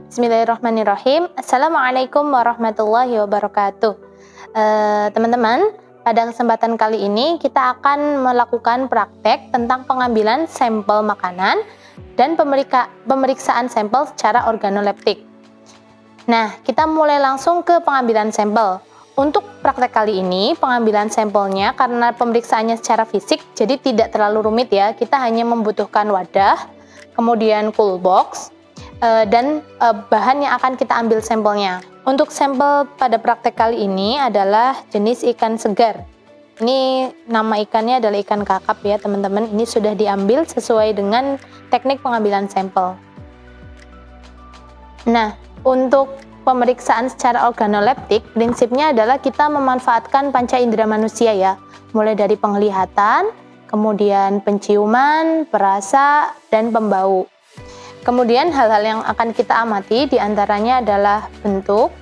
Bismillahirrahmanirrahim. Assalamualaikum warahmatullahi wabarakatuh. Teman-teman, pada kesempatan kali ini kita akan melakukan praktek tentang pengambilan sampel makanan dan pemeriksaan sampel secara organoleptik. Nah, kita mulai langsung ke pengambilan sampel. Untuk praktek kali ini, pengambilan sampelnya karena pemeriksaannya secara fisik, jadi tidak terlalu rumit ya. Kita hanya membutuhkan wadah, kemudian cool box, dan bahan yang akan kita ambil sampelnya. Untuk sampel pada praktek kali ini adalah jenis ikan segar. Ini nama ikannya adalah ikan kakap ya teman-teman. Ini sudah diambil sesuai dengan teknik pengambilan sampel. Nah, untuk pemeriksaan secara organoleptik, prinsipnya adalah kita memanfaatkan panca indera manusia ya. Mulai dari penglihatan, kemudian penciuman, perasa, dan pembau. Kemudian hal-hal yang akan kita amati diantaranya adalah bentuk,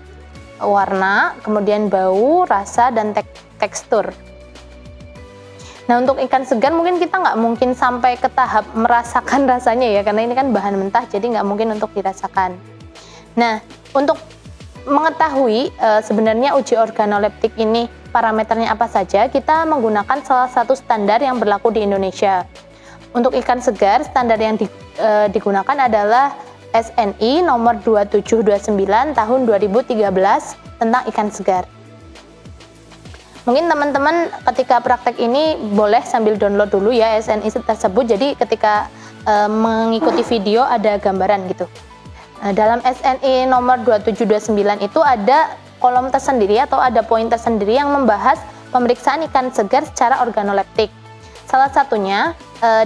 warna, kemudian bau, rasa, dan tekstur. Nah, untuk ikan segar mungkin kita nggak mungkin sampai ke tahap merasakan rasanya ya, karena ini kan bahan mentah, jadi nggak mungkin untuk dirasakan. Nah, untuk mengetahui sebenarnya uji organoleptik ini parameternya apa saja, kita menggunakan salah satu standar yang berlaku di Indonesia. Untuk ikan segar, standar yang digunakan adalah SNI nomor 2729 tahun 2013 tentang ikan segar. Mungkin teman-teman ketika praktek ini boleh sambil download dulu ya SNI tersebut, jadi ketika mengikuti video ada gambaran gitu. Dalam SNI nomor 2729 itu ada kolom tersendiri atau ada poin tersendiri yang membahas pemeriksaan ikan segar secara organoleptik. Salah satunya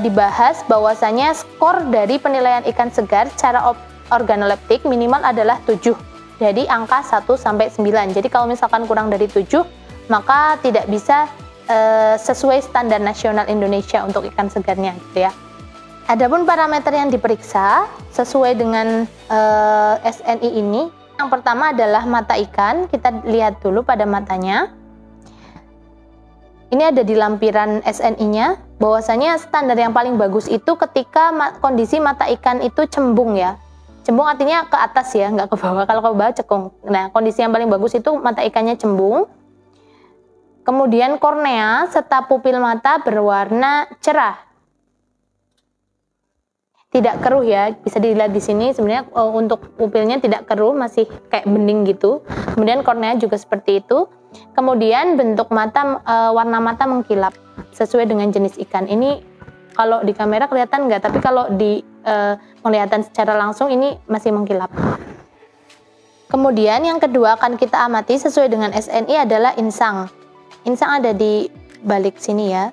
dibahas bahwasanya skor dari penilaian ikan segar secara organoleptik minimal adalah 7. Jadi angka 1 sampai 9. Jadi kalau misalkan kurang dari 7, maka tidak bisa sesuai standar nasional Indonesia untuk ikan segarnya gitu ya. Adapun parameter yang diperiksa sesuai dengan SNI ini, yang pertama adalah mata ikan. Kita lihat dulu pada matanya. Ini ada di lampiran SNI-nya, bahwasanya standar yang paling bagus itu ketika kondisi mata ikan itu cembung ya. Cembung artinya ke atas ya, nggak ke bawah. Kalau ke bawah cekung. Nah, kondisi yang paling bagus itu mata ikannya cembung. Kemudian kornea serta pupil mata berwarna cerah. Tidak keruh ya, bisa dilihat di sini sebenarnya untuk pupilnya tidak keruh, masih kayak bening gitu. Kemudian kornea juga seperti itu. Kemudian bentuk mata, warna mata mengkilap sesuai dengan jenis ikan. Ini kalau di kamera kelihatan nggak, tapi kalau di penglihatan secara langsung ini masih mengkilap. Kemudian yang kedua akan kita amati sesuai dengan SNI adalah insang. Insang ada di balik sini ya.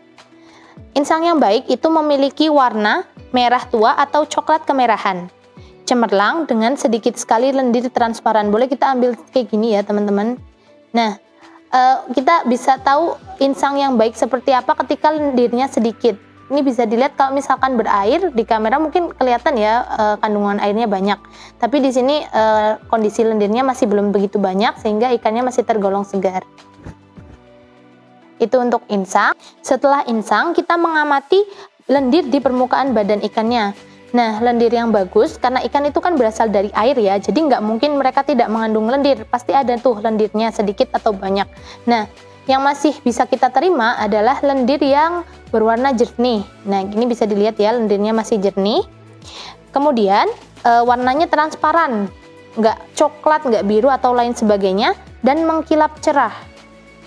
Insang yang baik itu memiliki warna merah tua atau coklat kemerahan, cemerlang dengan sedikit sekali lendir transparan. Boleh kita ambil kayak gini ya teman-teman. Nah, kita bisa tahu insang yang baik seperti apa ketika lendirnya sedikit. Ini bisa dilihat kalau misalkan berair di kamera mungkin kelihatan ya kandungan airnya banyak. Tapi di sini kondisi lendirnya masih belum begitu banyak sehingga ikannya masih tergolong segar. Itu untuk insang. Setelah insang kita mengamati lendir di permukaan badan ikannya. Nah, lendir yang bagus, karena ikan itu kan berasal dari air ya, jadi nggak mungkin mereka tidak mengandung lendir, pasti ada tuh lendirnya sedikit atau banyak. Nah, yang masih bisa kita terima adalah lendir yang berwarna jernih. Nah, ini bisa dilihat ya, lendirnya masih jernih. Kemudian, warnanya transparan, nggak coklat, nggak biru atau lain sebagainya, dan mengkilap cerah.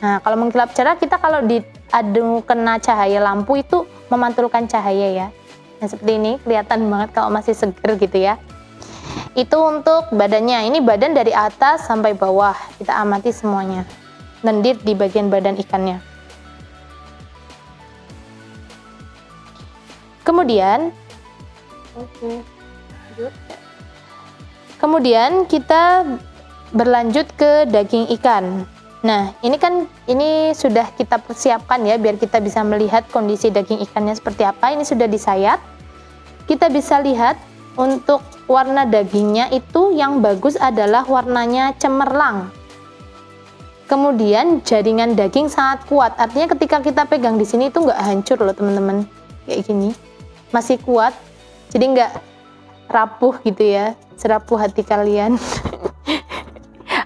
Nah, kalau mengkilap cerah, kita kalau diadu kena cahaya lampu itu memantulkan cahaya ya. Nah, seperti ini kelihatan banget kalau masih seger gitu ya. Itu untuk badannya. Ini badan dari atas sampai bawah. Kita amati semuanya. Lendir di bagian badan ikannya. Kemudian kita berlanjut ke daging ikan. Nah, ini sudah kita persiapkan ya biar kita bisa melihat kondisi daging ikannya seperti apa. Ini sudah disayat. Kita bisa lihat untuk warna dagingnya itu yang bagus adalah warnanya cemerlang. Kemudian jaringan daging sangat kuat. Artinya ketika kita pegang di sini itu nggak hancur loh teman-teman. Kayak gini. Masih kuat. Jadi nggak rapuh gitu ya, serapuh hati kalian.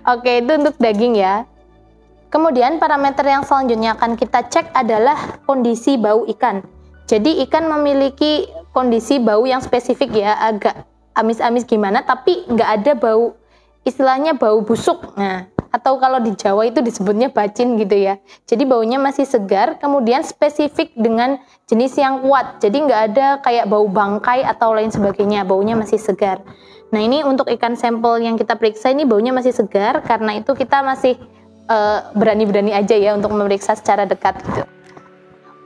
Oke, itu untuk daging ya. Kemudian parameter yang selanjutnya akan kita cek adalah kondisi bau ikan. Jadi ikan memiliki kondisi bau yang spesifik ya, agak amis-amis gimana, tapi nggak ada bau, istilahnya bau busuk. Nah, atau kalau di Jawa itu disebutnya bacin gitu ya. Jadi baunya masih segar, kemudian spesifik dengan jenis yang kuat. Jadi nggak ada kayak bau bangkai atau lain sebagainya, baunya masih segar. Nah, ini untuk ikan sampel yang kita periksa ini baunya masih segar, karena itu kita masih berani-berani aja ya untuk memeriksa secara dekat gitu.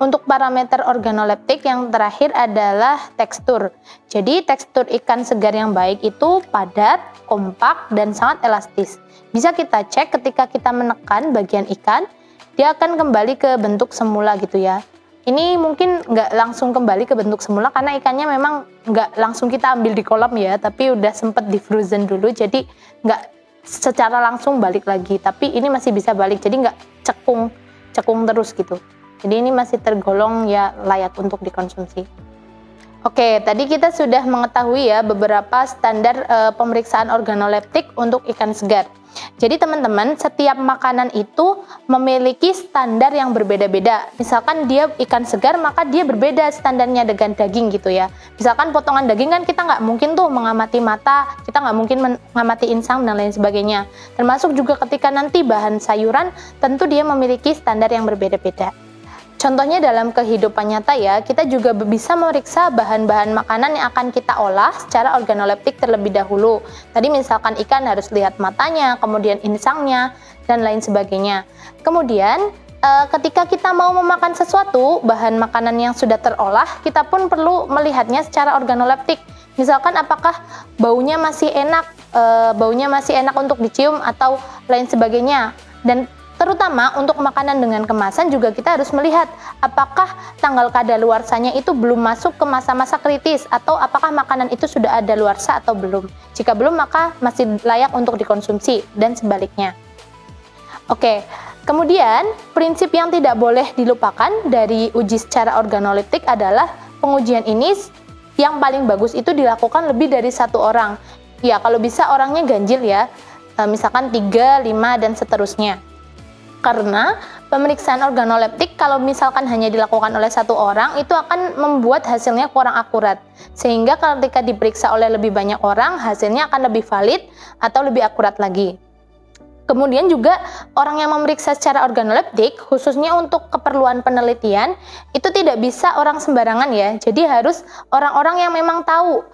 Untuk parameter organoleptik yang terakhir adalah tekstur. Jadi tekstur ikan segar yang baik itu padat, kompak, dan sangat elastis. Bisa kita cek ketika kita menekan bagian ikan, dia akan kembali ke bentuk semula gitu ya. Ini mungkin nggak langsung kembali ke bentuk semula karena ikannya memang nggak langsung kita ambil di kolam ya, tapi udah sempet di frozen dulu, jadi nggak secara langsung balik lagi, tapi ini masih bisa balik, jadi nggak cekung terus gitu. Jadi ini masih tergolong ya layak untuk dikonsumsi. Oke, tadi kita sudah mengetahui ya beberapa standar pemeriksaan organoleptik untuk ikan segar. Jadi teman-teman, setiap makanan itu memiliki standar yang berbeda-beda. Misalkan dia ikan segar, maka dia berbeda standarnya dengan daging gitu ya. Misalkan potongan daging kan kita nggak mungkin tuh mengamati mata, kita nggak mungkin mengamati insang dan lain sebagainya. Termasuk juga ketika nanti bahan sayuran, tentu dia memiliki standar yang berbeda-beda. Contohnya dalam kehidupan nyata ya, kita juga bisa memeriksa bahan-bahan makanan yang akan kita olah secara organoleptik terlebih dahulu. Tadi misalkan ikan harus lihat matanya, kemudian insangnya, dan lain sebagainya. Kemudian ketika kita mau memakan sesuatu, bahan makanan yang sudah terolah, kita pun perlu melihatnya secara organoleptik. Misalkan apakah baunya masih enak untuk dicium atau lain sebagainya. Dan terutama untuk makanan dengan kemasan juga kita harus melihat apakah tanggal kadaluarsanya itu belum masuk ke masa-masa kritis atau apakah makanan itu sudah ada luarsa atau belum. Jika belum maka masih layak untuk dikonsumsi dan sebaliknya. Oke, kemudian prinsip yang tidak boleh dilupakan dari uji secara organoleptik adalah pengujian ini yang paling bagus itu dilakukan lebih dari satu orang. Ya, kalau bisa orangnya ganjil ya, misalkan 3, 5, dan seterusnya. Karena pemeriksaan organoleptik kalau misalkan hanya dilakukan oleh satu orang itu akan membuat hasilnya kurang akurat, sehingga ketika diperiksa oleh lebih banyak orang hasilnya akan lebih valid atau lebih akurat lagi. Kemudian juga orang yang memeriksa secara organoleptik khususnya untuk keperluan penelitian itu tidak bisa orang sembarangan ya, jadi harus orang-orang yang memang tahu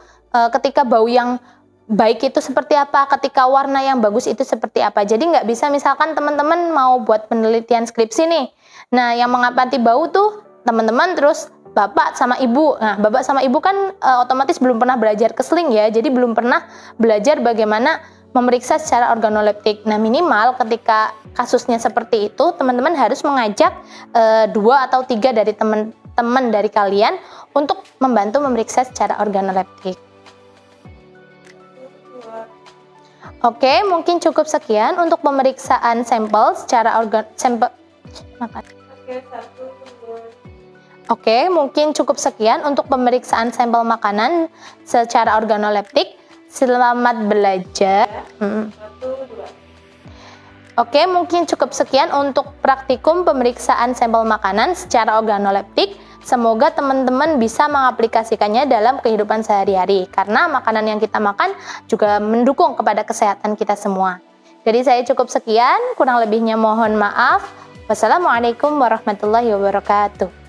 ketika bau yang baik itu seperti apa, ketika warna yang bagus itu seperti apa. Jadi nggak bisa misalkan teman-teman mau buat penelitian skripsi nih. Nah, yang mengamati bau tuh teman-teman terus bapak sama ibu. Nah, bapak sama ibu kan otomatis belum pernah belajar keseling ya. Jadi belum pernah belajar bagaimana memeriksa secara organoleptik. Nah, minimal ketika kasusnya seperti itu, teman-teman harus mengajak 2 atau 3 dari teman-teman dari kalian untuk membantu memeriksa secara organoleptik. Oke, mungkin cukup sekian untuk pemeriksaan sampel secara Oke, mungkin cukup sekian untuk pemeriksaan sampel makanan secara organoleptik. Selamat belajar. Oke, mungkin cukup sekian untuk praktikum pemeriksaan sampel makanan secara organoleptik. Semoga teman-teman bisa mengaplikasikannya dalam kehidupan sehari-hari, karena makanan yang kita makan juga mendukung kepada kesehatan kita semua. Jadi saya cukup sekian, kurang lebihnya mohon maaf. Wassalamualaikum warahmatullahi wabarakatuh.